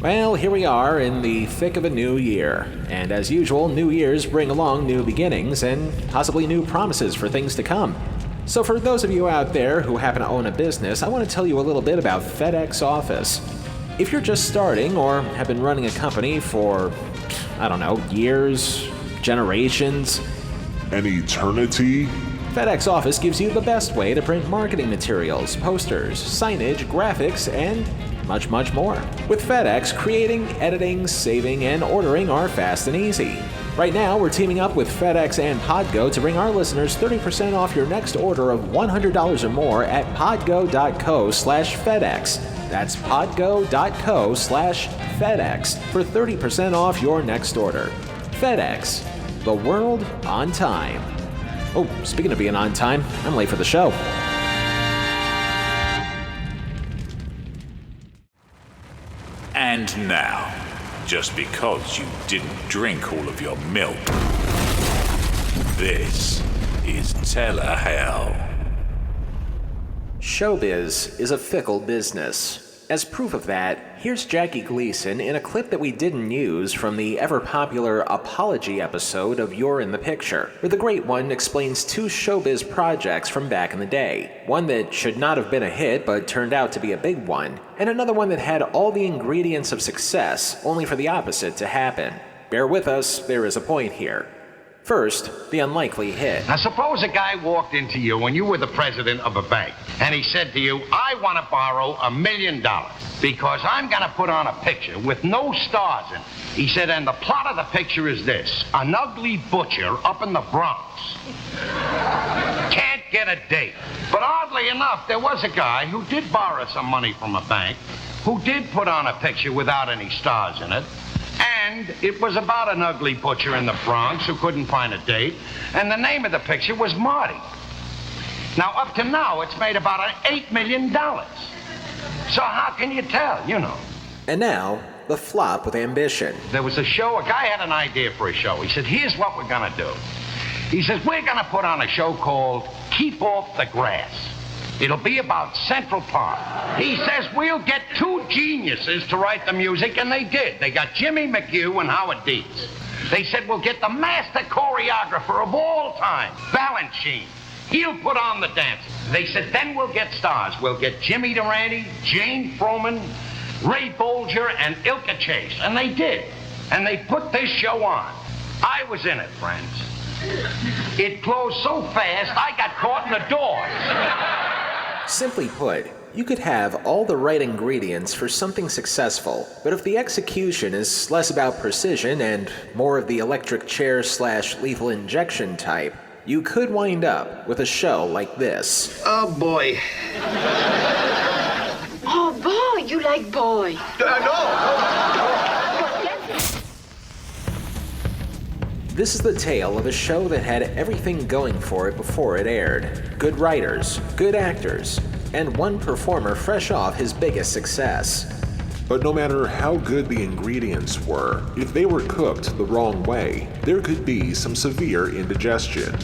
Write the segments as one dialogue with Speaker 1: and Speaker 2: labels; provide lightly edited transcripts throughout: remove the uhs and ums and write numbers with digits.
Speaker 1: Well, here we are in the thick of a new year, and as usual, new years bring along new beginnings and possibly new promises for things to come. So for those of you out there who happen to own a business, I want to tell you a little bit about FedEx Office. If you're just starting or have been running a company for, years, generations,
Speaker 2: an eternity,
Speaker 1: FedEx Office gives you the best way to print marketing materials, posters, signage, graphics, and much, much more. With FedEx, creating, editing, saving, and ordering are fast and easy. Right now, we're teaming up with FedEx and Podgo to bring our listeners 30% off your next order of $100 or more at podgo.co/FedEx. That's podgo.co/FedEx for 30% off your next order. FedEx, the world on time. Oh, speaking of being on time, I'm late for the show.
Speaker 3: And now, just because you didn't drink all of your milk, this is Telehell.
Speaker 1: Showbiz is a fickle business. As proof of that, here's Jackie Gleason in a clip that we didn't use from the ever-popular Apology episode of You're in the Picture, where the Great One explains two showbiz projects from back in the day. One that should not have been a hit but turned out to be a big one, and another one that had all the ingredients of success, only for the opposite to happen. Bear with us, there is a point here. First, the unlikely hit.
Speaker 4: Now suppose a guy walked into you when you were the president of a bank, and he said to you, I want to borrow $1 million because I'm going to put on a picture with no stars in it. He said, and the plot of the picture is this: an ugly butcher up in the Bronx can't get a date. But oddly enough, there was a guy who did borrow some money from a bank, who did put on a picture without any stars in it. And it was about an ugly butcher in the Bronx who couldn't find a date, and the name of the picture was Marty. Now, up to now, it's made about $8 million. So how can you tell,
Speaker 1: And now, the flop with ambition.
Speaker 4: There was a show, a guy had an idea for a show. He said, here's what we're gonna do. He says, we're gonna put on a show called Keep Off the Grass. It'll be about Central Park. He says we'll get two geniuses to write the music, and they did. They got Jimmy McHugh and Howard Dietz. They said we'll get the master choreographer of all time, Balanchine. He'll put on the dance. They said then we'll get stars. We'll get Jimmy Durante, Jane Froman, Ray Bolger, and Ilka Chase. And they did. And they put this show on. I was in it, friends. It closed so fast, I got caught in the doors.
Speaker 1: Simply put, you could have all the right ingredients for something successful, but if the execution is less about precision and more of the electric chair/lethal injection type, you could wind up with a show like this.
Speaker 4: Oh, boy.
Speaker 5: Oh, boy, you like boy.
Speaker 4: No.
Speaker 1: This is the tale of a show that had everything going for it before it aired. Good writers, good actors, and one performer fresh off his biggest success.
Speaker 2: But no matter how good the ingredients were, if they were cooked the wrong way, there could be some severe indigestion.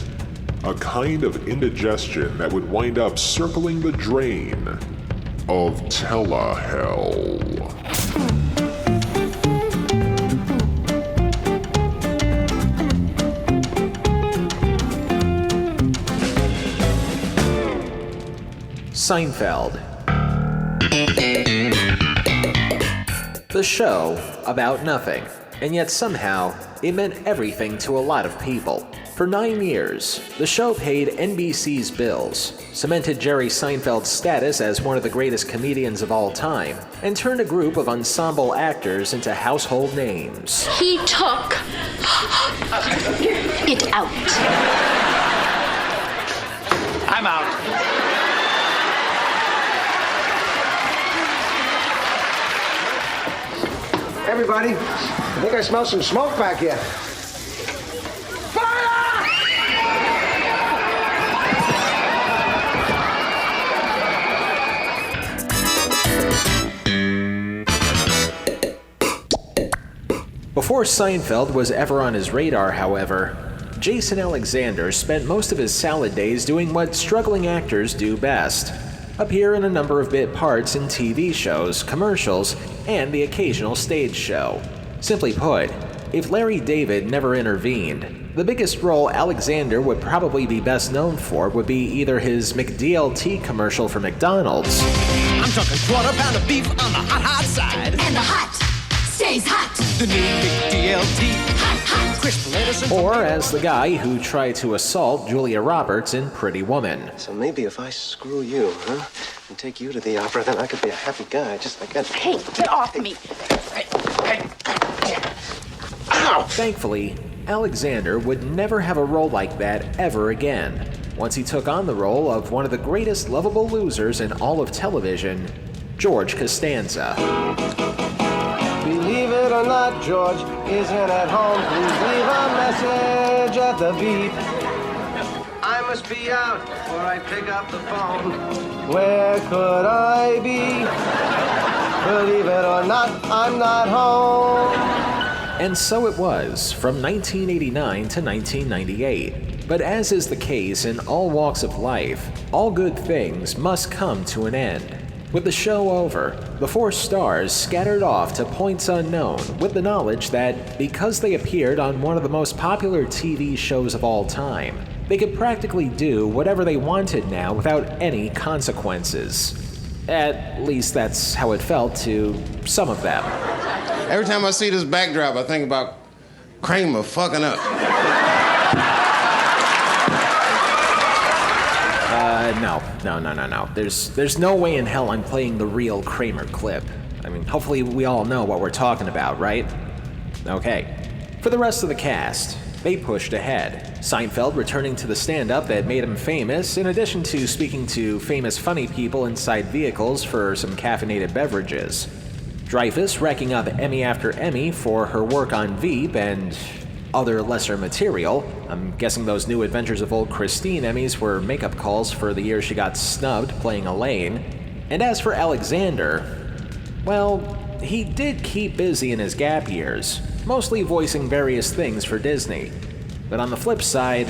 Speaker 2: A kind of indigestion that would wind up circling the drain of Telehell.
Speaker 1: Seinfeld. The show about nothing, and yet somehow it meant everything to a lot of people. For 9 years, the show paid NBC's bills, cemented Jerry Seinfeld's status as one of the greatest comedians of all time, and turned a group of ensemble actors into household names.
Speaker 5: He took it out.
Speaker 4: I'm out.
Speaker 6: Everybody, I think I smell some smoke back here. Fire!
Speaker 1: Before Seinfeld was ever on his radar, however, Jason Alexander spent most of his salad days doing what struggling actors do best: appear in a number of bit parts in TV shows, commercials, and the occasional stage show. Simply put, if Larry David never intervened, the biggest role Alexander would probably be best known for would be either his McDLT commercial for McDonald's.
Speaker 7: I'm talking quarter pound of beef on the hot side.
Speaker 5: And the hot stays hot.
Speaker 7: The new McDLT.
Speaker 5: Hot, hot.
Speaker 7: Crisp lettuce and
Speaker 1: Or as the guy who tried to assault Julia Roberts in Pretty Woman.
Speaker 6: So maybe if I screw you, huh, and take you to the opera, then I could be a happy guy, just like that.
Speaker 5: Hey, get off me.
Speaker 6: Ow!
Speaker 1: Thankfully, Alexander would never have a role like that ever again, once he took on the role of one of the greatest lovable losers in all of television, George Costanza.
Speaker 6: Believe it or not, George isn't at home. Please leave a message at the beep. I must be out before I pick up the phone. Where could I be? Believe it or not, I'm not home.
Speaker 1: And so it was, from 1989 to 1998. But as is the case in all walks of life, all good things must come to an end. With the show over, the 4 stars scattered off to points unknown with the knowledge that because they appeared on one of the most popular TV shows of all time, they could practically do whatever they wanted now without any consequences. At least that's how it felt to some of them.
Speaker 8: Every time I see this backdrop, I think about Kramer fucking up.
Speaker 1: No. There's no way in hell I'm playing the real Kramer clip. I mean, hopefully we all know what we're talking about, right? Okay. For the rest of the cast, they pushed ahead. Seinfeld returning to the stand-up that made him famous, in addition to speaking to famous funny people inside vehicles for some caffeinated beverages. Dreyfus racking up Emmy after Emmy for her work on Veep and other lesser material. I'm guessing those New Adventures of Old Christine Emmys were makeup calls for the year she got snubbed playing Elaine. And as for Alexander, well, he did keep busy in his gap years, mostly voicing various things for Disney. But on the flip side,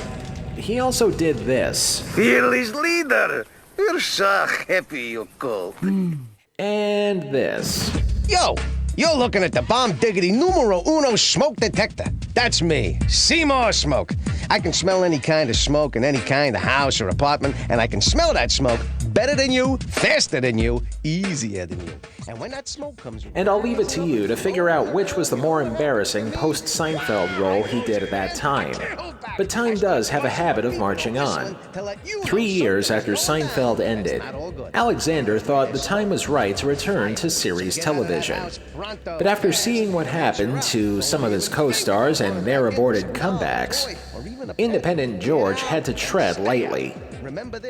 Speaker 1: he also did this.
Speaker 9: Fearless leader, you're so happy you called.
Speaker 1: And this.
Speaker 10: Yo, you're looking at the bomb diggity numero uno smoke detector. That's me, Seymour Smoke. I can smell any kind of smoke in any kind of house or apartment, and I can smell that smoke better than you, faster than you, easier than you. And when that smoke comes...
Speaker 1: And I'll leave it to you to figure out which was the more embarrassing post-Seinfeld role he did at that time. But time does have a habit of marching on. 3 years after Seinfeld ended, Alexander thought the time was right to return to series television. But after seeing what happened to some of his co-stars and their aborted comebacks, independent George had to tread lightly.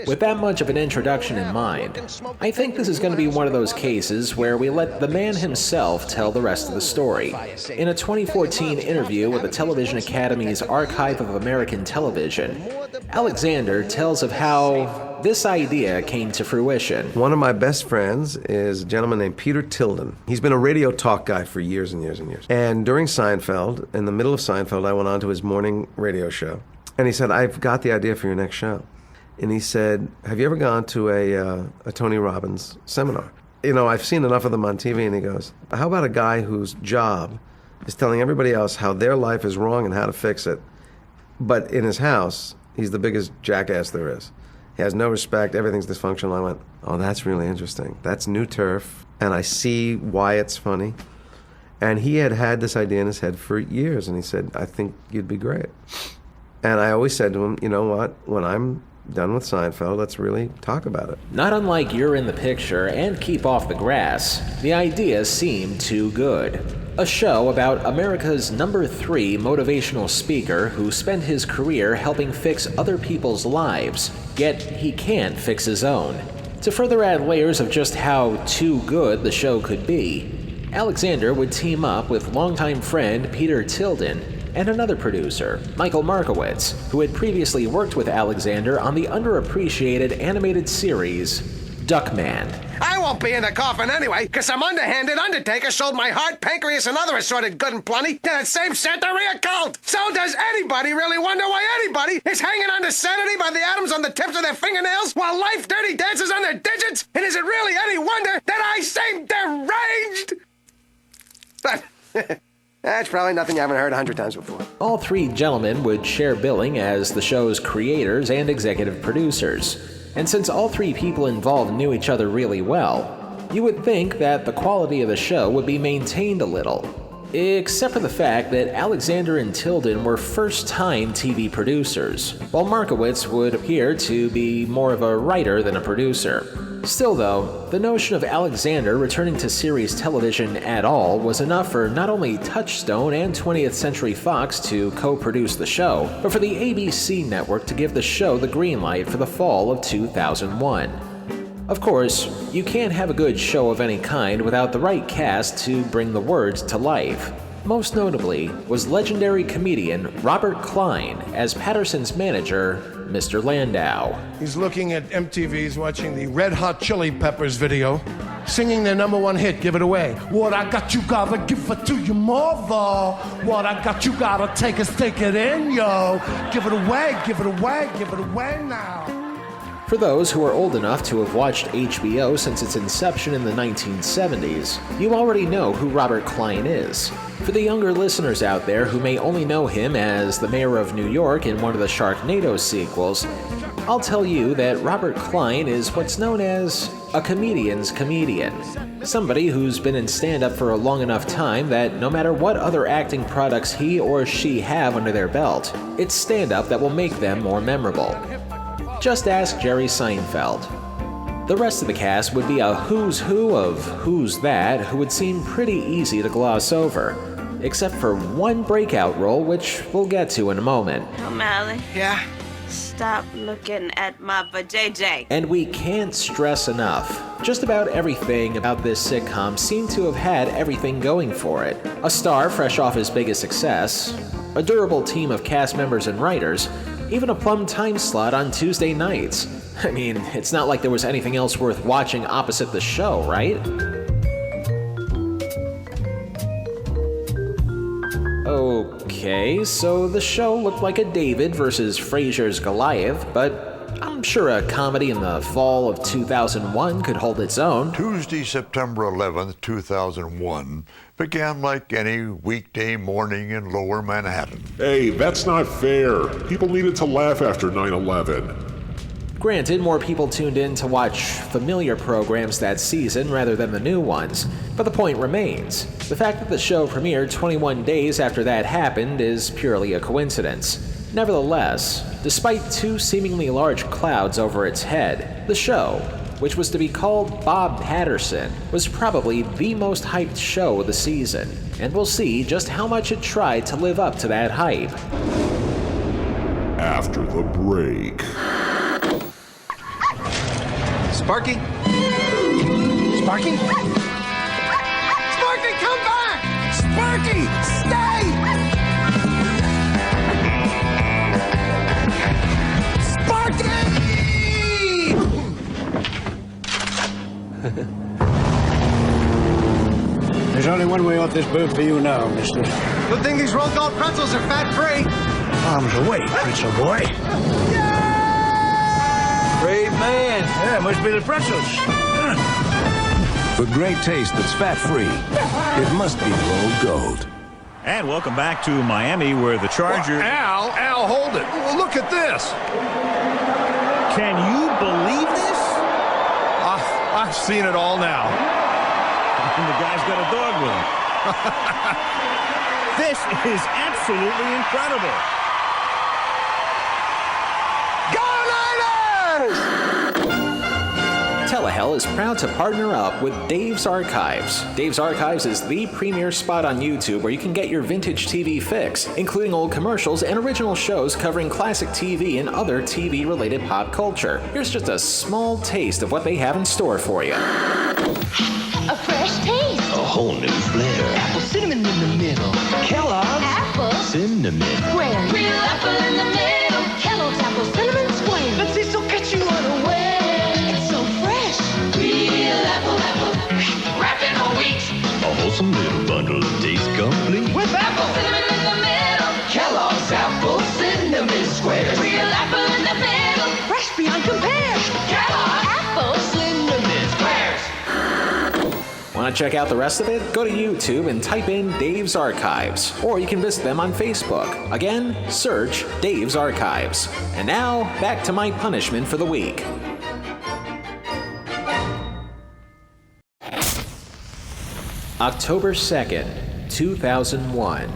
Speaker 1: With that much of an introduction in mind, I think this is going to be one of those cases where we let the man himself tell the rest of the story. In a 2014 interview with the Television Academy's Archive of American Television, Alexander tells of how this idea came to fruition.
Speaker 11: One of my best friends is a gentleman named Peter Tilden. He's been a radio talk guy for years and years and years. And during Seinfeld, in the middle of Seinfeld, I went on to his morning radio show. And he said, I've got the idea for your next show. And he said, have you ever gone to a Tony Robbins seminar? You know, I've seen enough of them on TV. And he goes, how about a guy whose job is telling everybody else how their life is wrong and how to fix it, but in his house, he's the biggest jackass there is. He has no respect, everything's dysfunctional. I went, oh, that's really interesting. That's new turf, and I see why it's funny. And he had this idea in his head for years, and he said, I think you'd be great. And I always said to him, you know what, when I'm done with Seinfeld, let's really talk about it.
Speaker 1: Not unlike You're in the Picture and Keep Off the Grass, the idea seemed too good. A show about America's number 3 motivational speaker who spent his career helping fix other people's lives, yet he can't fix his own. To further add layers of just how too good the show could be, Alexander would team up with longtime friend Peter Tilden and another producer, Michael Markowitz, who had previously worked with Alexander on the underappreciated animated series Duckman.
Speaker 10: I will won't be in the coffin anyway, because some underhanded undertaker sold my heart, pancreas, and other assorted good and plenty to that same Santeria cult. So does anybody really wonder why anybody is hanging on to sanity by the atoms on the tips of their fingernails while life dirty dances on their digits? And is it really any wonder that I seem deranged? But that's probably nothing you haven't heard 100 times before.
Speaker 1: All three gentlemen would share billing as the show's creators and executive producers. And since all three people involved knew each other really well, you would think that the quality of the show would be maintained a little. Except for the fact that Alexander and Tilden were first-time TV producers, while Markowitz would appear to be more of a writer than a producer. Still though, the notion of Alexander returning to series television at all was enough for not only Touchstone and 20th Century Fox to co-produce the show, but for the ABC network to give the show the green light for the fall of 2001. Of course, you can't have a good show of any kind without the right cast to bring the words to life. Most notably was legendary comedian Robert Klein as Patterson's manager, Mr. Landau.
Speaker 12: He's looking at MTV's watching the Red Hot Chili Peppers video, singing their #1 hit, Give It Away. What I got, you gotta give it to your mother. What I got, you gotta take it in, yo. Give it away, give it away, give it away now.
Speaker 1: For those who are old enough to have watched HBO since its inception in the 1970s, you already know who Robert Klein is. For the younger listeners out there who may only know him as the mayor of New York in one of the Sharknado sequels, I'll tell you that Robert Klein is what's known as a comedian's comedian. Somebody who's been in stand-up for a long enough time that no matter what other acting products he or she have under their belt, it's stand-up that will make them more memorable. Just ask Jerry Seinfeld. The rest of the cast would be a who's who of who's that who would seem pretty easy to gloss over, except for one breakout role which we'll get to in a moment.
Speaker 13: O'Malley?
Speaker 10: Yeah?
Speaker 13: Stop looking at my vajayjay.
Speaker 1: And we can't stress enough, just about everything about this sitcom seemed to have had everything going for it. A star fresh off his biggest success, a durable team of cast members and writers, even a plum time slot on Tuesday nights. I mean, it's not like there was anything else worth watching opposite the show, right? Okay, so the show looked like a David versus Frasier's Goliath, but I'm sure a comedy in the fall of 2001 could hold its own.
Speaker 14: Tuesday, September 11th, 2001 began like any weekday morning in Lower Manhattan.
Speaker 2: Hey, that's not fair. People needed to laugh after 9/11.
Speaker 1: Granted, more people tuned in to watch familiar programs that season rather than the new ones, but the point remains. The fact that the show premiered 21 days after that happened is purely a coincidence. Nevertheless, despite two seemingly large clouds over its head, the show, which was to be called Bob Patterson, was probably the most hyped show of the season, and we'll see just how much it tried to live up to that hype.
Speaker 2: After the break.
Speaker 10: Sparky? Sparky? Sparky, come back! Sparky, stay! Sparky!
Speaker 15: There's only one way off this boat for you now, mister.
Speaker 10: Good thing these rolled gold pretzels are fat-free.
Speaker 15: Arms away, pretzel boy.
Speaker 16: Brave man.
Speaker 15: Yeah, must be the pretzels.
Speaker 17: For great taste that's fat-free, it must be rolled gold.
Speaker 18: And welcome back to Miami, where the Chargers...
Speaker 12: Well, Al, hold it. Look at this.
Speaker 18: Can you believe this?
Speaker 12: I've seen it all now.
Speaker 18: And the guy's got a dog with him. This is absolutely incredible.
Speaker 1: Telehell is proud to partner up with Dave's Archives. Dave's Archives is the premier spot on YouTube where you can get your vintage TV fix, including old commercials and original shows covering classic TV and other TV-related pop culture. Here's just a small taste of what they have in store for you.
Speaker 5: A fresh taste.
Speaker 19: A whole new flair.
Speaker 5: Apple cinnamon in the middle.
Speaker 19: Kellogg's
Speaker 5: Apple
Speaker 19: Cinnamon.
Speaker 5: Square. Real apple in the middle. Kellogg's Apple Cinnamon Square. Let's see, so catch you unaware. It's so fresh. Real apple.
Speaker 1: Want to check out the rest of it? Go to YouTube and type in Dave's Archives, or you can visit them on Facebook. Again, search Dave's Archives. And now, back to my punishment for the week. October 2nd, 2001.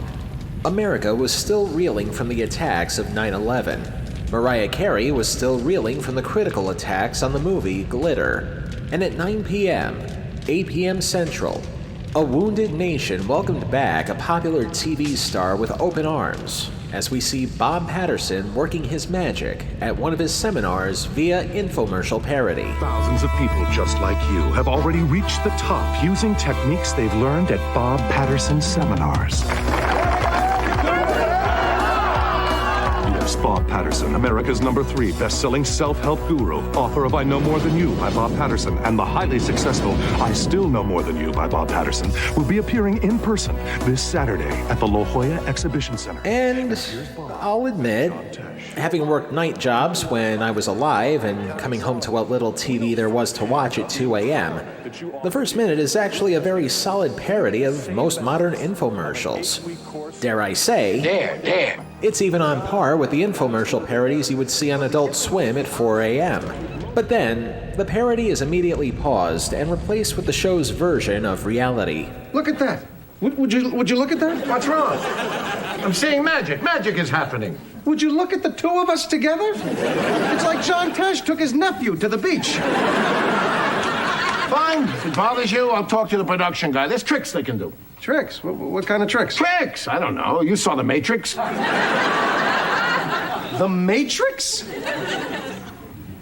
Speaker 1: America was still reeling from the attacks of 9/11. Mariah Carey was still reeling from the critical attacks on the movie Glitter. And at 9 p.m., 8 p.m. Central, a wounded nation welcomed back a popular TV star with open arms, as we see Bob Patterson working his magic at one of his seminars via infomercial parody.
Speaker 16: Thousands of people just like you have already reached the top using techniques they've learned at Bob Patterson seminars. Yes, Bob Patterson, America's #3 best-selling self-help guru, author of I Know More Than You by Bob Patterson, and the highly successful I Still Know More Than You by Bob Patterson, will be appearing in person this Saturday at the La Jolla Exhibition Center.
Speaker 1: And I'll admit, having worked night jobs when I was alive and coming home to what little TV there was to watch at 2 a.m., the first minute is actually a very solid parody of most modern infomercials. Dare I say,
Speaker 4: Dare.
Speaker 1: It's even on par with the infomercial parodies you would see on Adult Swim at 4 a.m. But then, the parody is immediately paused and replaced with the show's version of reality.
Speaker 12: Look at that. Would you look at that? What's wrong? I'm seeing magic. Magic is happening. Would you look at the two of us together? It's like John Tesh took his nephew to the beach. Fine. If it bothers you, I'll talk to the production guy. There's tricks they can do.
Speaker 11: Tricks? What kind of tricks?
Speaker 12: Tricks! I don't know. You saw The Matrix.
Speaker 11: The Matrix?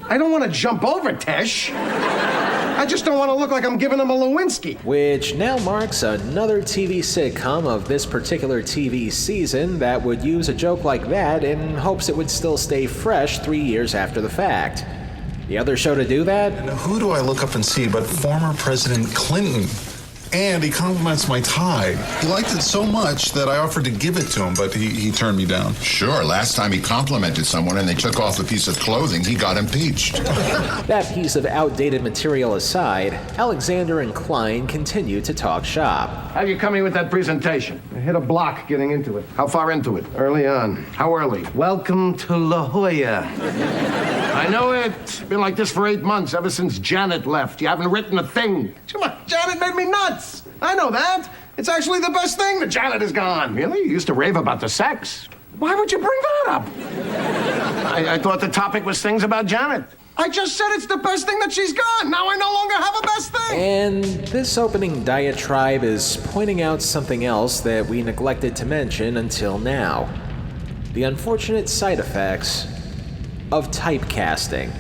Speaker 11: I don't want to jump over Tesh. I just don't want to look like I'm giving him a Lewinsky.
Speaker 1: Which now marks another TV sitcom of this particular TV season that would use a joke like that in hopes it would still stay fresh 3 years after the fact. The other show to do that?
Speaker 20: And who do I look up and see but former President Clinton? And he compliments my tie. He liked it so much that I offered to give it to him, but he turned me down.
Speaker 21: Sure, last time he complimented someone and they took off a piece of clothing, he got impeached.
Speaker 1: That piece of outdated material aside, Alexander and Klein continue to talk shop.
Speaker 12: How are you coming with that presentation?
Speaker 11: I hit a block getting into it.
Speaker 12: How far into it?
Speaker 11: Early on.
Speaker 12: How early?
Speaker 11: Welcome to La Jolla.
Speaker 12: I know it. Been like this for 8 months, ever since Janet left. You haven't written a thing.
Speaker 11: Come on, Janet made me nuts. I know that. It's actually the best thing that Janet is gone.
Speaker 12: Really? You used to rave about the sex.
Speaker 11: Why would you bring that up?
Speaker 12: I thought the topic was things about Janet.
Speaker 11: I just said it's the best thing that she's gone. Now I no longer have a best thing.
Speaker 1: And this opening diatribe is pointing out something else that we neglected to mention until now. The unfortunate side effects of typecasting.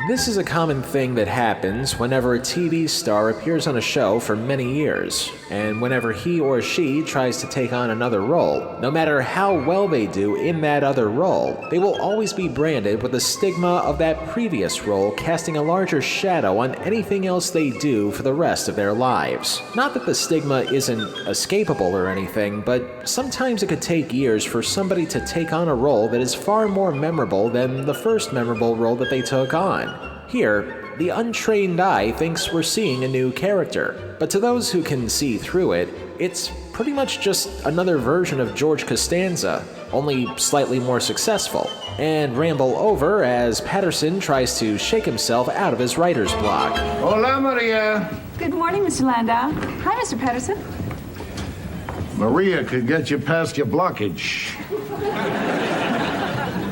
Speaker 1: This is a common thing that happens whenever a TV star appears on a show for many years, and whenever he or she tries to take on another role. No matter how well they do in that other role, they will always be branded with the stigma of that previous role, casting a larger shadow on anything else they do for the rest of their lives. Not that the stigma isn't escapable or anything, but sometimes it could take years for somebody to take on a role that is far more memorable than the first memorable role that they took on. Here, the untrained eye thinks we're seeing a new character, but to those who can see through it, it's pretty much just another version of George Costanza, only slightly more successful, and ramble over as Patterson tries to shake himself out of his writer's block.
Speaker 12: Hola, Maria.
Speaker 22: Good morning, Mr. Landau. Hi, Mr. Patterson.
Speaker 12: Maria could get you past your blockage.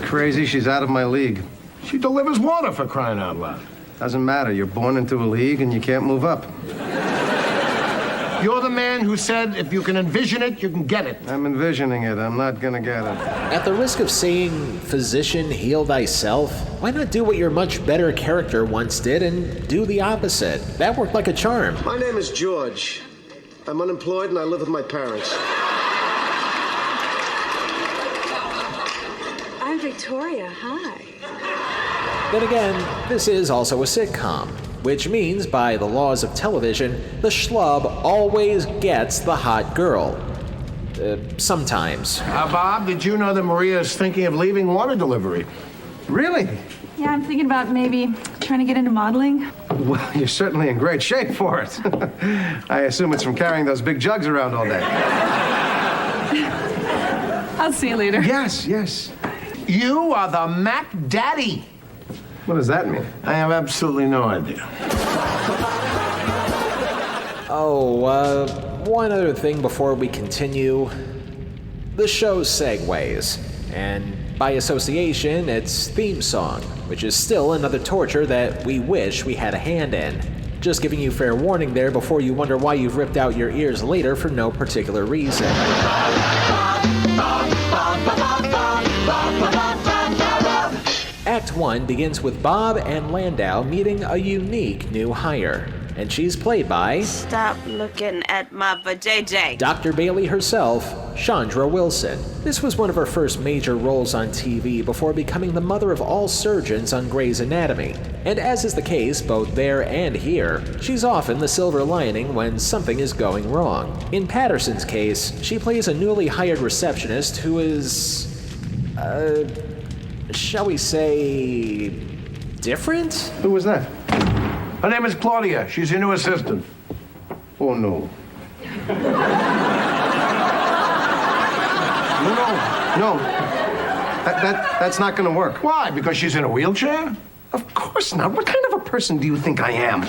Speaker 11: Crazy, she's out of my league.
Speaker 12: She delivers water, for crying out loud.
Speaker 11: Doesn't matter. You're born into a league and you can't move up.
Speaker 12: You're the man who said if you can envision it, you can get it.
Speaker 11: I'm envisioning it. I'm not gonna get it.
Speaker 1: At the risk of saying, physician, heal thyself, why not do what your much better character once did and do the opposite? That worked like a charm.
Speaker 6: My name is George. I'm unemployed and I live with my parents.
Speaker 22: I'm Victoria. Hi.
Speaker 1: Then again, this is also a sitcom, which means by the laws of television, the schlub always gets the hot girl. Sometimes.
Speaker 12: Bob, did you know that Maria is thinking of leaving water delivery?
Speaker 11: Really?
Speaker 22: Yeah, I'm thinking about maybe trying to get into modeling?
Speaker 11: Well, you're certainly in great shape for it. I assume it's from carrying those big jugs around all day.
Speaker 22: I'll see you later.
Speaker 11: Yes, yes.
Speaker 12: You are the Mac Daddy.
Speaker 11: What does that mean?
Speaker 12: I have absolutely no idea.
Speaker 1: One other thing before we continue. The show's segues, and by association, its theme song, which is still another torture that we wish we had a hand in. Just giving you fair warning there before you wonder why you've ripped out your ears later for no particular reason. Act 1 begins with Bob and Landau meeting a unique new hire, and she's played by...
Speaker 13: Stop looking at my vajayjay.
Speaker 1: Dr. Bailey herself, Chandra Wilson. This was one of her first major roles on TV before becoming the mother of all surgeons on Grey's Anatomy. And as is the case both there and here, she's often the silver lining when something is going wrong. In Patterson's case, she plays a newly hired receptionist who is... shall we say... different?
Speaker 11: Who was that?
Speaker 12: Her name is Claudia. She's your new assistant.
Speaker 11: Oh, no. No. That's not going to work.
Speaker 12: Why? Because she's in a wheelchair?
Speaker 11: Of course not. What kind of a person do you think I am?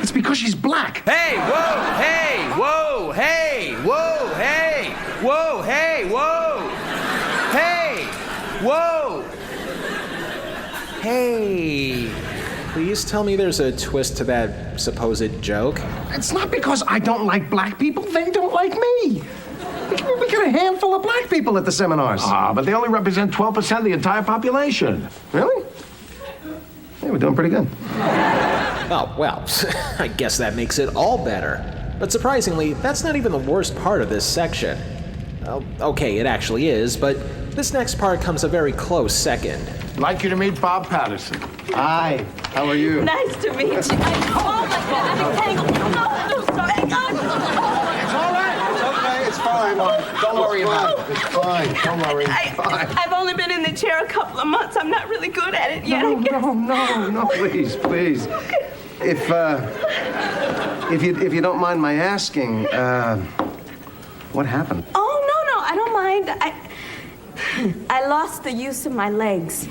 Speaker 11: It's because she's black.
Speaker 1: Hey, whoa, hey, whoa, hey, whoa, hey, whoa, hey, whoa, hey, whoa, hey. Please tell me there's a twist to that supposed joke.
Speaker 12: It's not because I don't like black people. They don't like me.
Speaker 11: We got a handful of black people at the seminars.
Speaker 12: But they only represent 12% of the entire population.
Speaker 11: Really? Yeah, we're doing pretty good.
Speaker 1: Oh, well, I guess that makes it all better. But surprisingly, that's not even the worst part of this section. Okay, it actually is, but this next part comes a very close second.
Speaker 12: I'd like you to meet Bob Patterson.
Speaker 11: Hi, how are you?
Speaker 13: Nice to meet you. Oh my God, I'm entangled. No, sorry.
Speaker 12: It's all right. It's okay. It's fine. Don't worry about it. It's fine. Don't worry. Fine.
Speaker 13: I've only been in the chair a couple of months. I'm not really good at it yet.
Speaker 11: No, please. If you don't mind my asking, what happened?
Speaker 13: Oh, no, I don't mind. I lost the use of my legs.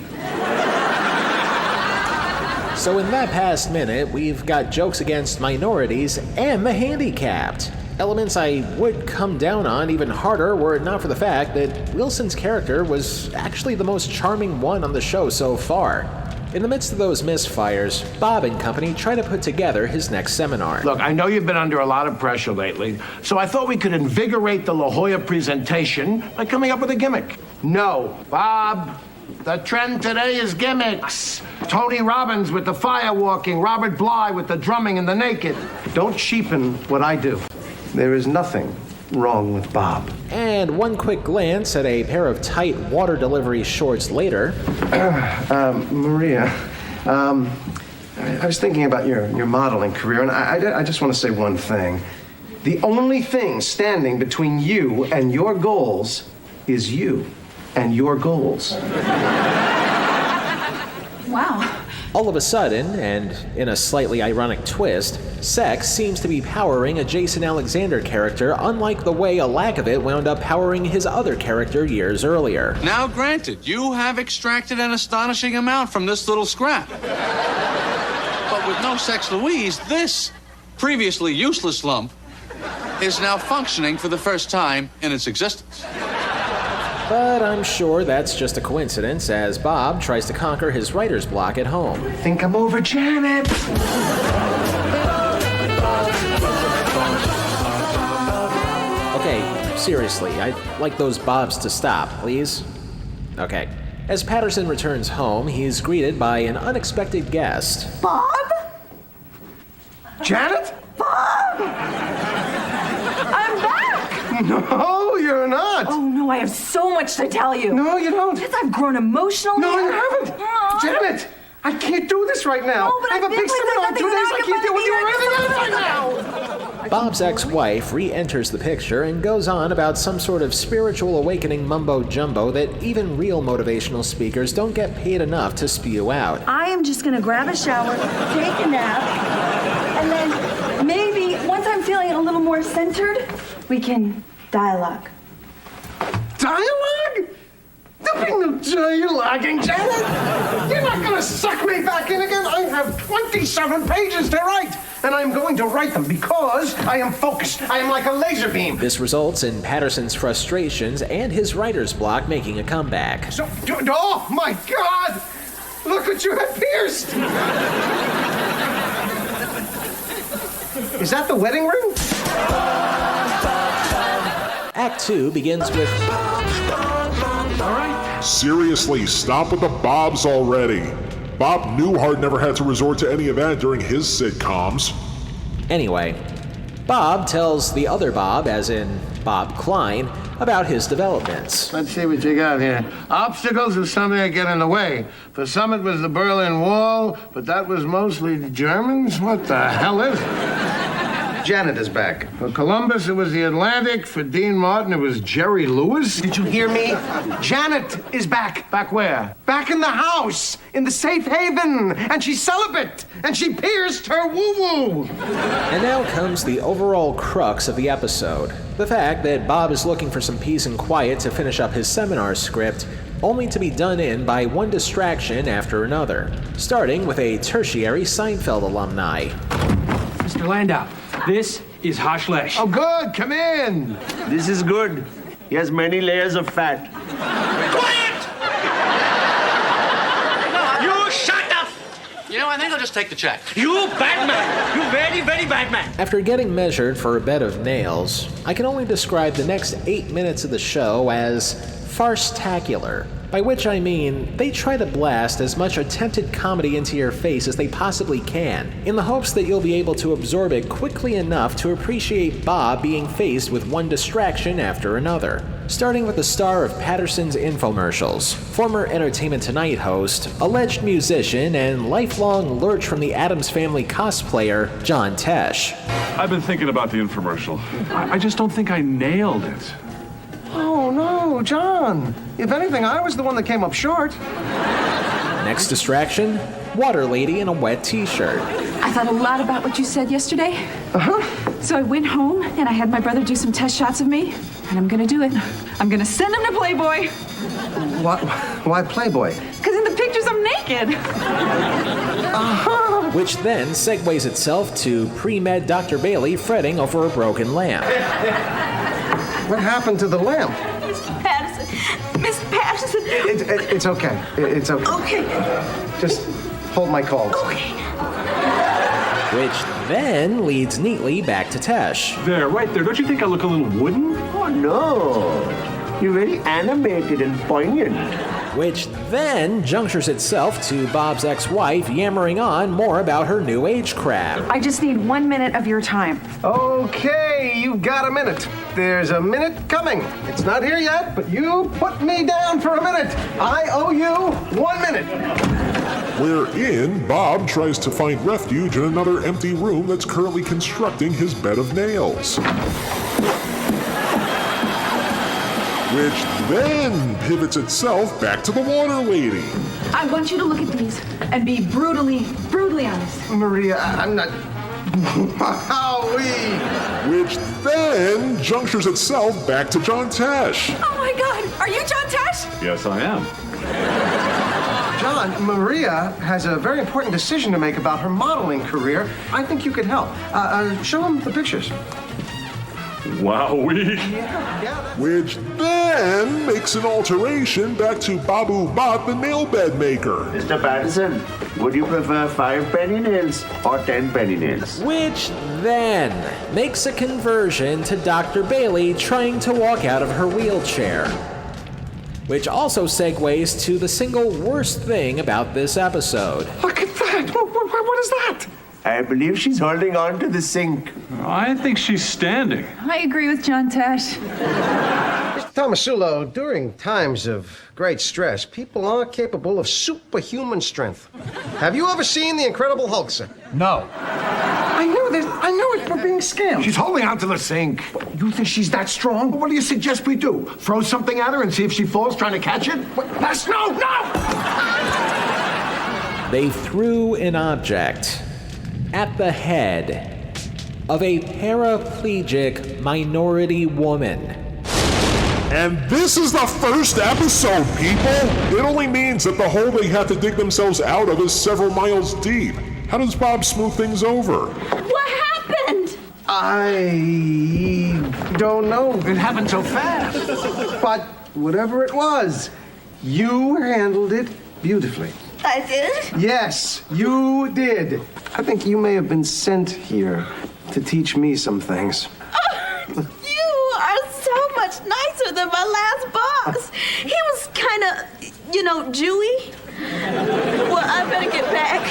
Speaker 1: So in that past minute, we've got jokes against minorities and the handicapped. Elements I would come down on even harder were it not for the fact that Wilson's character was actually the most charming one on the show so far. In the midst of those misfires, Bob and company try to put together his next seminar.
Speaker 12: Look, I know you've been under a lot of pressure lately, so I thought we could invigorate the La Jolla presentation by coming up with a gimmick. No, Bob, the trend today is gimmicks. Tony Robbins with the fire walking, Robert Bly with the drumming and the naked.
Speaker 11: Don't cheapen what I do. There is nothing wrong with Bob.
Speaker 1: And one quick glance at a pair of tight water delivery shorts later.
Speaker 11: Maria, I was thinking about your modeling career, and I just want to say one thing. The only thing standing between you and your goals is you and your goals.
Speaker 22: Wow.
Speaker 1: All of a sudden, and in a slightly ironic twist, sex seems to be powering a Jason Alexander character, unlike the way a lack of it wound up powering his other character years earlier.
Speaker 3: Now granted, you have extracted an astonishing amount from this little scrap. But with no Sex Louise, this previously useless lump is now functioning for the first time in its existence.
Speaker 1: But I'm sure that's just a coincidence as Bob tries to conquer his writer's block at home.
Speaker 11: Think I'm over Janet.
Speaker 1: Okay, seriously, I'd like those Bobs to stop, please. Okay. As Patterson returns home, he's greeted by an unexpected guest.
Speaker 13: Bob?
Speaker 11: Janet?
Speaker 13: Bob! I'm back!
Speaker 11: No, you're not.
Speaker 22: Oh, no, I have so much to tell you.
Speaker 11: No, you don't.
Speaker 22: Yes, I've grown emotionally.
Speaker 11: No, you haven't.
Speaker 22: Aww.
Speaker 11: Janet, I can't do this right now.
Speaker 22: No, but
Speaker 11: I have a
Speaker 22: I've
Speaker 11: big
Speaker 22: been with
Speaker 11: seminar in 2 days. I can't deal with you or anything else right now.
Speaker 1: Bob's ex-wife re-enters the picture and goes on about some sort of spiritual awakening mumbo-jumbo that even real motivational speakers don't get paid enough to spew out.
Speaker 22: I am just gonna grab a shower, take a nap, and then maybe once I'm feeling a little more centered, we can dialogue.
Speaker 12: Dialogue? There'll be no dialoguing, Janet. You're not gonna suck me back in again. I have 27 pages to write, and I'm going to write them because I am focused. I am like a laser beam.
Speaker 1: This results in Patterson's frustrations and his writer's block making a comeback.
Speaker 12: So, oh my God! Look what you have pierced! Is that the wedding ring?
Speaker 1: Act 2 begins with...
Speaker 2: Seriously, stop with the Bobs already. Bob Newhart never had to resort to any of that during his sitcoms.
Speaker 1: Anyway, Bob tells the other Bob, as in Bob Klein, about his developments.
Speaker 9: Let's see what you got here. Obstacles is something that get in the way. For some it was the Berlin Wall, but that was mostly the Germans. What the hell is it?
Speaker 12: Janet is back.
Speaker 9: For Columbus, it was the Atlantic. For Dean Martin, it was Jerry Lewis.
Speaker 12: Did you hear me? Janet is back.
Speaker 9: Back where?
Speaker 12: Back in the house, in the safe haven. And she's celibate. And she pierced her woo-woo.
Speaker 1: And now comes the overall crux of the episode. The fact that Bob is looking for some peace and quiet to finish up his seminar script, only to be done in by one distraction after another, starting with a tertiary Seinfeld alumni.
Speaker 7: Mr. Landau, this is Hashlesh.
Speaker 9: Oh, good. Come in.
Speaker 15: This is good. He has many layers of fat.
Speaker 3: Quiet! You shut up! You know, I think I'll just take the check.
Speaker 7: You bad man! You very, very bad man!
Speaker 1: After getting measured for a bed of nails, I can only describe the next 8 minutes of the show as farce-tacular. By which I mean, they try to blast as much attempted comedy into your face as they possibly can, in the hopes that you'll be able to absorb it quickly enough to appreciate Bob being faced with one distraction after another. Starting with the star of Patterson's infomercials, former Entertainment Tonight host, alleged musician, and lifelong Lurch from the Addams Family cosplayer, John Tesh.
Speaker 16: I've been thinking about the infomercial. I just don't think I nailed it.
Speaker 12: Oh, no, John. If anything, I was the one that came up short.
Speaker 1: Next distraction, water lady in a wet t-shirt.
Speaker 22: I thought a lot about what you said yesterday.
Speaker 12: Uh-huh.
Speaker 22: So I went home and I had my brother do some test shots of me, and I'm gonna do it. I'm gonna send him to Playboy.
Speaker 11: Why Playboy?
Speaker 22: Because in the pictures I'm naked.
Speaker 12: Uh-huh.
Speaker 1: Which then segues itself to pre-med Dr. Bailey fretting over a broken lamp.
Speaker 12: What happened to the lamp?
Speaker 13: Miss Patterson. Miss Patterson.
Speaker 12: It's okay. It's okay.
Speaker 13: Okay.
Speaker 12: Just hold my calls.
Speaker 13: Okay.
Speaker 1: Which then leads neatly back to Tesh.
Speaker 16: There, right there. Don't you think I look a little wooden?
Speaker 15: Oh, no. You're very animated and poignant.
Speaker 1: Which then junctures itself to Bob's ex-wife yammering on more about her new age crap.
Speaker 22: I just need 1 minute of your time.
Speaker 12: Okay, you've got a minute. There's a minute coming. It's not here yet, but you put me down for a minute. I owe you 1 minute.
Speaker 2: Wherein Bob tries to find refuge in another empty room that's currently constructing his bed of nails. Which then pivots itself back to the water lady.
Speaker 22: I want you to look at these and be brutally honest.
Speaker 12: Maria, I'm not...
Speaker 2: Which then junctures itself back to John Tesh.
Speaker 22: Oh my God, are you John Tesh?
Speaker 16: Yes, I am.
Speaker 12: John, Maria has a very important decision to make about her modeling career. I think you could help. Show him the pictures.
Speaker 16: Wowee.
Speaker 2: Which then makes an alteration back to Babu Bot, the nail bed maker.
Speaker 15: Mr. Patterson, would you prefer 5 penny nails or 10 penny nails?
Speaker 1: Which then makes a conversion to Dr. Bailey trying to walk out of her wheelchair. Which also segues to the single worst thing about this episode.
Speaker 12: Look at that! What is that?
Speaker 15: I believe she's holding on to the sink.
Speaker 16: I think she's standing.
Speaker 22: I agree with John Tesh.
Speaker 11: Mr. Tomasulo, during times of great stress, people are capable of superhuman strength. Have you ever seen The Incredible Hulk, sir?
Speaker 12: No. I knew it. We're being scam. She's holding onto the sink. You think she's that strong? What do you suggest we do? Throw something at her and see if she falls trying to catch it? That's no!
Speaker 1: They threw an object at the head of a paraplegic minority woman.
Speaker 2: And this is the first episode, people! It only means that the hole they have to dig themselves out of is several miles deep. How does Bob smooth things over?
Speaker 22: What happened?
Speaker 6: I don't know. It happened so fast. But whatever it was, you handled it beautifully.
Speaker 22: I did?
Speaker 6: Yes, you did. I think you may have been sent here to teach me some things.
Speaker 13: You are so much nicer than my last boss. He was kind of, Jewy. Well, I better get back.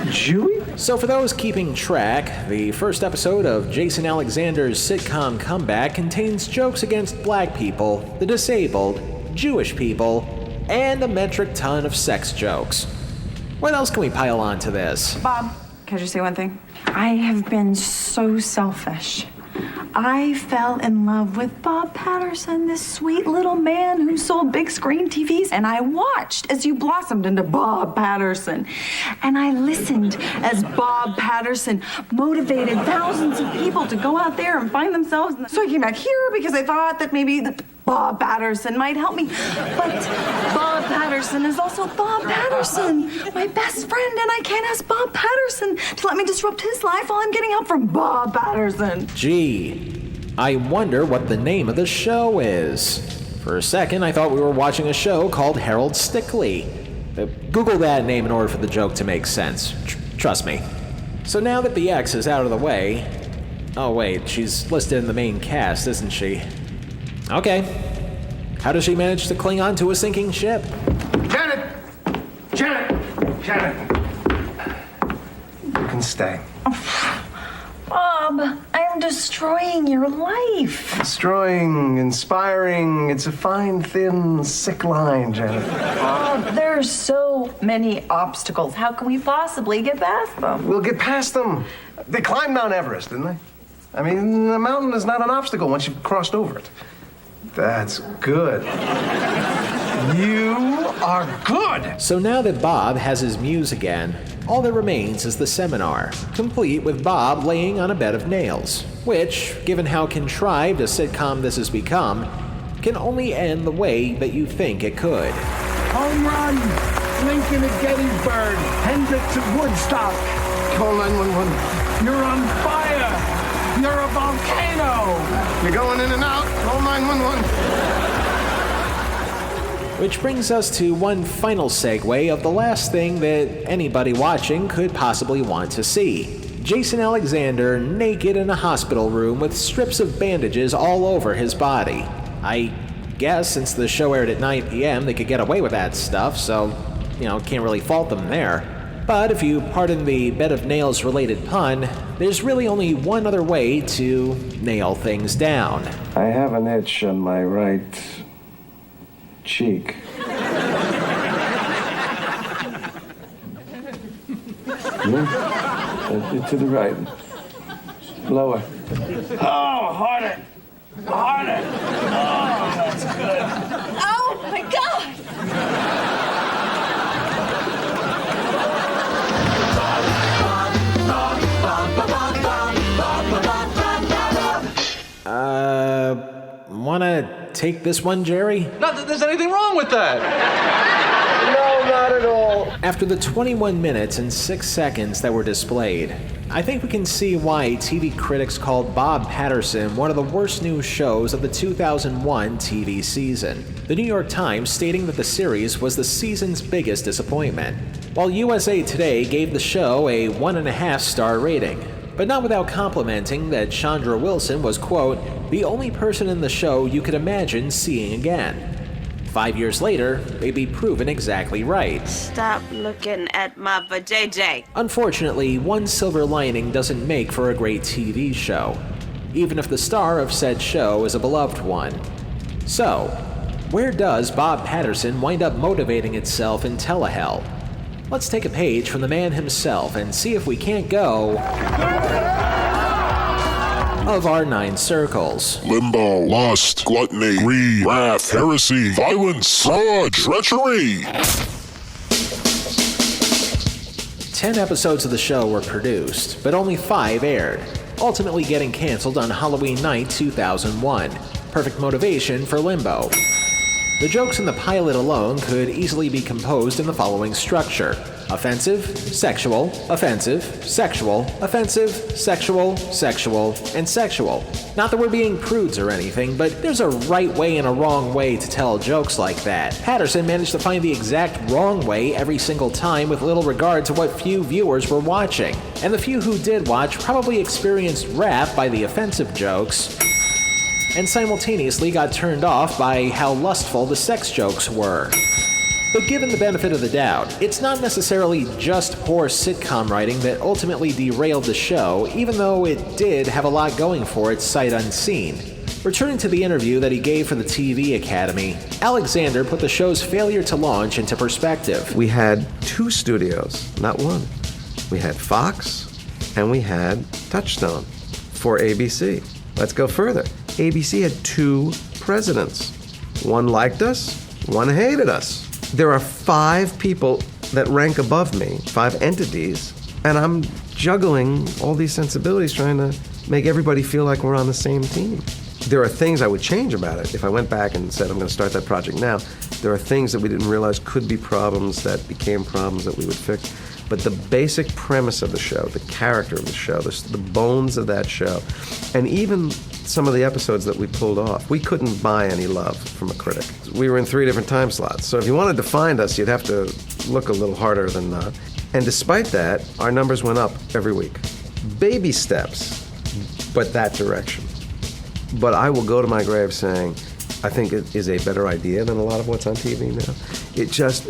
Speaker 6: Jewy?
Speaker 1: So for those keeping track, the first episode of Jason Alexander's sitcom comeback contains jokes against black people, the disabled, Jewish people, and a metric ton of sex jokes. What else can we pile on to this?
Speaker 22: Bob, can I just say one thing? I have been so selfish. I fell in love with Bob Patterson, this sweet little man who sold big screen TVs, and I watched as you blossomed into Bob Patterson. And I listened as Bob Patterson motivated thousands of people to go out there and find themselves. So I came back here because I thought that maybe Bob Patterson might help me. But Bob Patterson is also Bob Patterson, my best friend, and I can't ask Bob Patterson to let me disrupt his life while I'm getting help from Bob Patterson.
Speaker 1: Gee, I wonder what the name of the show is. For a second, I thought we were watching a show called Harold Stickley. Google that name in order for the joke to make sense. Trust me. So now that the X is out of the way... Oh wait, she's listed in the main cast, isn't she? Okay. How does she manage to cling on to a sinking ship?
Speaker 12: Janet!
Speaker 6: You can stay.
Speaker 22: Bob, I'm destroying your life.
Speaker 6: Destroying, inspiring, it's a fine, thin, sick line, Janet.
Speaker 22: Bob, there are so many obstacles. How can we possibly get past them?
Speaker 6: We'll get past them. They climbed Mount Everest, didn't they? I mean, the mountain is not an obstacle once you've crossed over it. That's good. You are good.
Speaker 1: So now that Bob has his muse again, all that remains is the seminar, complete with Bob laying on a bed of nails, which, given how contrived a sitcom this has become, can only end the way that you think it could.
Speaker 12: Home run! Lincoln at Gettysburg. Hendricks at Woodstock.
Speaker 6: Call 911.
Speaker 12: You're on fire! You're a volcano!
Speaker 6: You're going in and out. Call 911.
Speaker 1: Which brings us to one final segue of the last thing that anybody watching could possibly want to see. Jason Alexander naked in a hospital room with strips of bandages all over his body. I guess since the show aired at 9 p.m. they could get away with that stuff, so, can't really fault them there. But if you pardon the bed of nails related pun, there's really only one other way to nail things down.
Speaker 6: I have an itch on my right cheek. To the right. Lower.
Speaker 12: Oh, harder! Harder! Oh, that's good.
Speaker 13: Oh, my God!
Speaker 1: Wanna take this one, Jerry?
Speaker 3: Not that there's anything wrong with that.
Speaker 6: No, not at all.
Speaker 1: After the 21 minutes and 6 seconds that were displayed, I think we can see why TV critics called Bob Patterson one of the worst news shows of the 2001 TV season. The New York Times stating that the series was the season's biggest disappointment, while USA Today gave the show a 1.5-star rating, but not without complimenting that Chandra Wilson was, quote, the only person in the show you could imagine seeing again. 5 years later, they'd be proven exactly right.
Speaker 13: Stop looking at my vajayjay.
Speaker 1: Unfortunately, one silver lining doesn't make for a great TV show, even if the star of said show is a beloved one. So, where does Bob Patterson wind up motivating itself in Telehell? Let's take a page from the man himself and see if we can't go of our 9 circles.
Speaker 2: Limbo, lust, gluttony, greed, wrath, heresy, violence, fraud, treachery.
Speaker 1: 10 episodes of the show were produced, but only 5 aired, ultimately getting canceled on Halloween night 2001. Perfect motivation for Limbo. The jokes in the pilot alone could easily be composed in the following structure: offensive, sexual, offensive, sexual, offensive, sexual, sexual, and sexual. Not that we're being prudes or anything, but there's a right way and a wrong way to tell jokes like that. Patterson managed to find the exact wrong way every single time with little regard to what few viewers were watching. And the few who did watch probably experienced wrath by the offensive jokes, and simultaneously got turned off by how lustful the sex jokes were. But given the benefit of the doubt, it's not necessarily just poor sitcom writing that ultimately derailed the show, even though it did have a lot going for it sight unseen. Returning to the interview that he gave for the TV Academy, Alexander put the show's failure to launch into perspective.
Speaker 11: We had 2 studios, not one. We had Fox and we had Touchstone for ABC. Let's go further. ABC had 2 presidents. One liked us, one hated us. There are 5 people that rank above me, 5 entities, and I'm juggling all these sensibilities trying to make everybody feel like we're on the same team. There are things I would change about it. If I went back and said I'm going to start that project now, there are things that we didn't realize could be problems that became problems that we would fix. But the basic premise of the show, the character of the show, the bones of that show, and even some of the episodes that we pulled off, we couldn't buy any love from a critic. We were in 3 different time slots, so if you wanted to find us, you'd have to look a little harder than not. And despite that, our numbers went up every week. Baby steps, but that direction. But I will go to my grave saying, I think it is a better idea than a lot of what's on TV now. It just,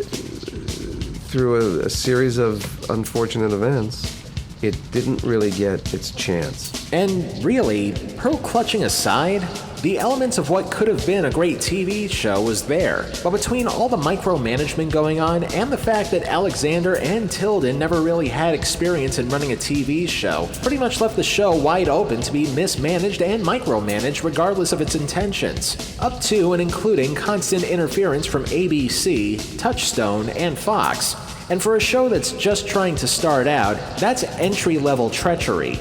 Speaker 11: through a series of unfortunate events, it didn't really get its chance.
Speaker 1: And really, pearl clutching aside, the elements of what could have been a great TV show was there. But between all the micromanagement going on and the fact that Alexander and Tilden never really had experience in running a TV show, pretty much left the show wide open to be mismanaged and micromanaged regardless of its intentions. Up to and including constant interference from ABC, Touchstone, and Fox. And for a show that's just trying to start out, that's entry-level treachery.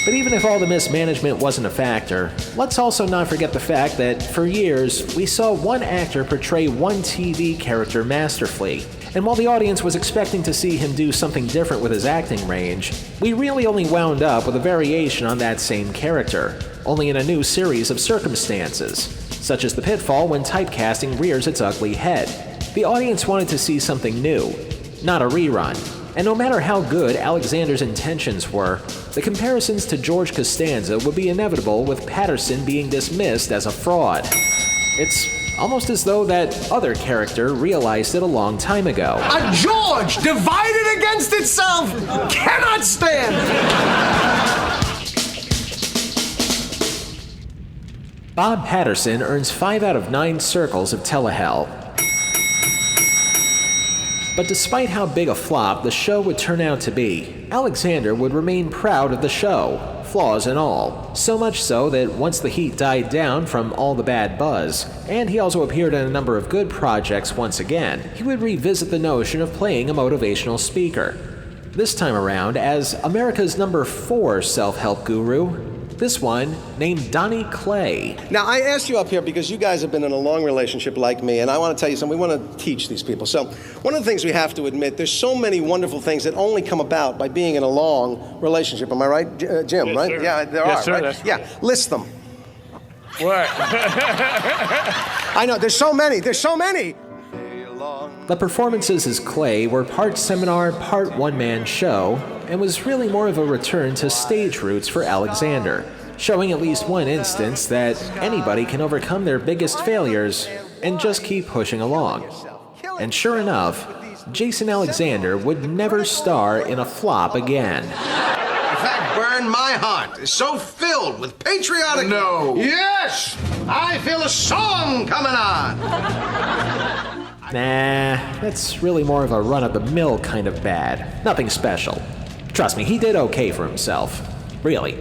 Speaker 1: But even if all the mismanagement wasn't a factor, let's also not forget the fact that, for years, we saw one actor portray one TV character masterfully. And while the audience was expecting to see him do something different with his acting range, we really only wound up with a variation on that same character, only in a new series of circumstances, such as the pitfall when typecasting rears its ugly head. The audience wanted to see something new, not a rerun. And no matter how good Alexander's intentions were, the comparisons to George Costanza would be inevitable with Patterson being dismissed as a fraud. It's almost as though that other character realized it a long time ago.
Speaker 12: A George divided against itself cannot stand!
Speaker 1: Bob Patterson earns 5 out of 9 circles of Telehell. But despite how big a flop the show would turn out to be, Alexander would remain proud of the show, flaws and all. So much so that once the heat died down from all the bad buzz, and he also appeared in a number of good projects once again, he would revisit the notion of playing a motivational speaker. This time around as America's number 4 self-help guru, this one named Donnie Clay.
Speaker 10: Now, I asked you up here because you guys have been in a long relationship like me, and I want to tell you something. We want to teach these people. So one of the things we have to admit, there's so many wonderful things that only come about by being in a long relationship. Am I right, Jim,
Speaker 9: Yes,
Speaker 10: right?
Speaker 9: sir.
Speaker 10: Yeah, there
Speaker 9: Yes,
Speaker 10: are,
Speaker 9: sir,
Speaker 10: right?
Speaker 9: that's
Speaker 10: Yeah, list them.
Speaker 9: What?
Speaker 10: I know, there's so many.
Speaker 1: The performances as Clay were part seminar, part one-man show, and was really more of a return to stage roots for Alexander, showing at least one instance that anybody can overcome their biggest failures and just keep pushing along. And sure enough, Jason Alexander would never star in a flop again.
Speaker 10: That burned my heart. It's so filled with patriotic...
Speaker 21: No.
Speaker 10: Yes! I feel a song coming on!
Speaker 1: Nah, that's really more of a run-of-the-mill kind of bad. Nothing special. Trust me, he did okay for himself. Really.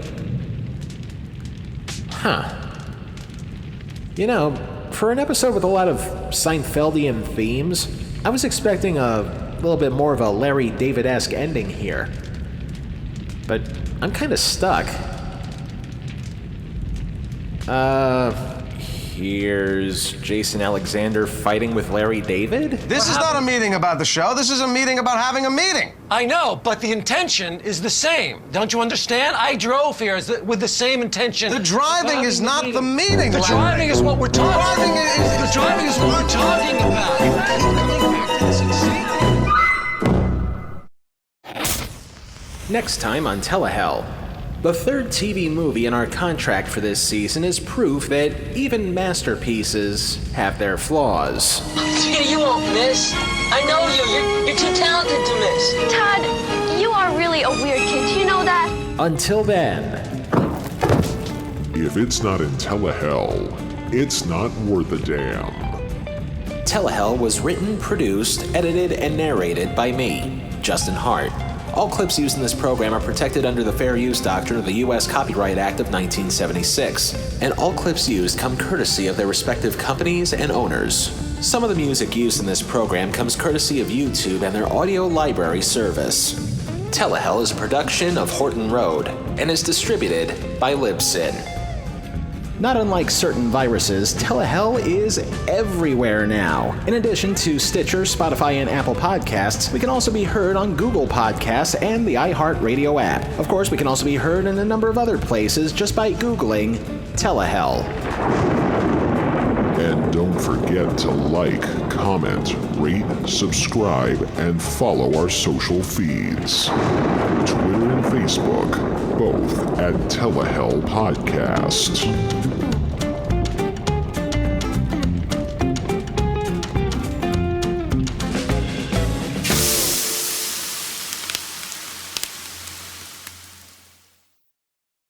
Speaker 1: You know, for an episode with a lot of Seinfeldian themes, I was expecting a little bit more of a Larry David-esque ending here. But I'm kind of stuck. Here's Jason Alexander fighting with Larry David?
Speaker 10: This is not a meeting about the show. This is a meeting about having a meeting.
Speaker 8: I know, but the intention is the same. Don't you understand? I drove here with the same intention.
Speaker 10: The driving is not the meeting.
Speaker 8: The driving is what we're talking about. The driving is what we're talking about.
Speaker 1: Next time on Telehell. The third TV movie in our contract for this season is proof that even masterpieces have their flaws.
Speaker 14: Tina, you won't miss. I know you. You're too talented to miss.
Speaker 23: Todd, you are really a weird kid. Do you know that?
Speaker 1: Until then.
Speaker 2: If it's not in Telehell, it's not worth a damn.
Speaker 1: Telehell was written, produced, edited, and narrated by me, Justin Hart. All clips used in this program are protected under the Fair Use Doctrine of the U.S. Copyright Act of 1976, and all clips used come courtesy of their respective companies and owners. Some of the music used in this program comes courtesy of YouTube and their audio library service. Telehell is a production of Horton Road and is distributed by Libsyn. Not unlike certain viruses, Telehell is everywhere now. In addition to Stitcher, Spotify, and Apple Podcasts, we can also be heard on Google Podcasts and the iHeartRadio app. Of course, we can also be heard in a number of other places just by Googling Telehell.
Speaker 2: And don't forget to like, comment, rate, subscribe, and follow our social feeds. Twitter and Facebook, both at Telehell Podcast.